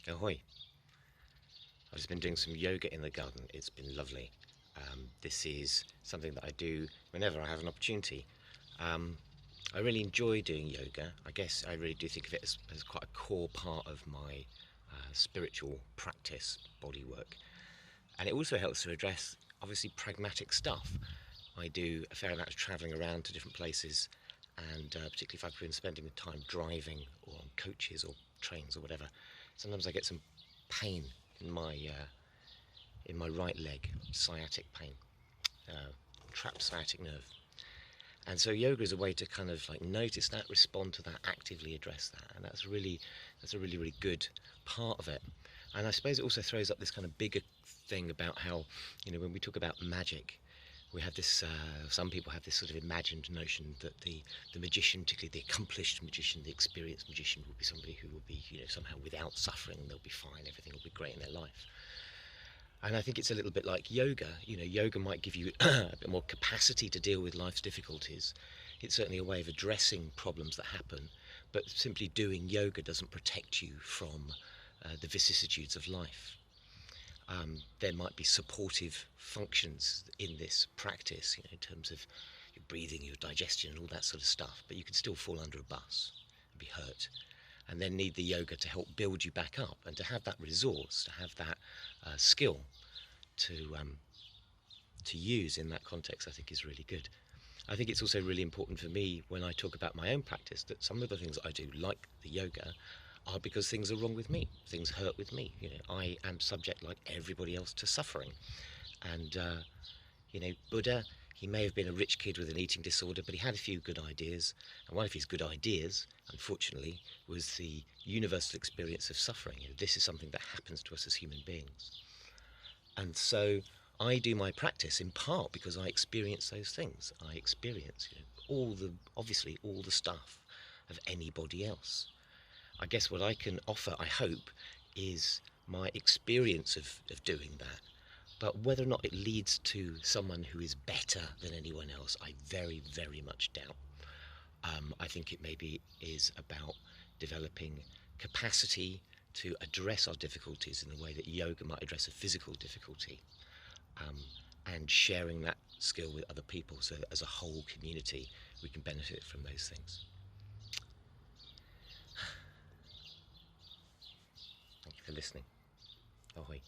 Ahoy! I've just been doing some yoga in the garden. It's been lovely. This is something that I do whenever I have an opportunity. I really enjoy doing yoga. I guess I really do think of it as quite a core part of my spiritual practice, body work. And it also helps to address, obviously, pragmatic stuff. I do a fair amount of travelling around to different places, and particularly if I've been spending time driving or on coaches or trains or whatever, sometimes I get some pain in my right leg, sciatic pain, trapped sciatic nerve. And so yoga is a way to kind of like notice that, respond to that, actively address that, and that's a really good part of it. And I suppose it also throws up this kind of bigger thing about how, when we talk about magic, we have this, some people have this sort of imagined notion that the magician, particularly the accomplished magician, the experienced magician, will be somebody who will be, somehow without suffering, they'll be fine, everything will be great in their life. And I think it's a little bit like yoga. Yoga might give you a bit more capacity to deal with life's difficulties. It's certainly a way of addressing problems that happen, but simply doing yoga doesn't protect you from the vicissitudes of life. There might be supportive functions in this practice, in terms of your breathing, your digestion, and all that sort of stuff, but you can still fall under a bus and be hurt, and then need the yoga to help build you back up, and to have that resource, to have that skill to use in that context, I think is really good. I think it's also really important for me when I talk about my own practice that some of the things that I do, like the yoga, are because things are wrong with me, things hurt with me. I am subject, like everybody else, to suffering. And Buddha, he may have been a rich kid with an eating disorder, but he had a few good ideas. And one of his good ideas, unfortunately, was the universal experience of suffering. This is something that happens to us as human beings. And so I do my practice in part because I experience those things. I experience obviously all the stuff of anybody else. I guess what I can offer, I hope, is my experience of doing that. But whether or not it leads to someone who is better than anyone else, I very, very much doubt. I think it maybe is about developing capacity to address our difficulties in the way that yoga might address a physical difficulty, and sharing that skill with other people so that as a whole community we can benefit from those things. Thank you for listening. Ahoy.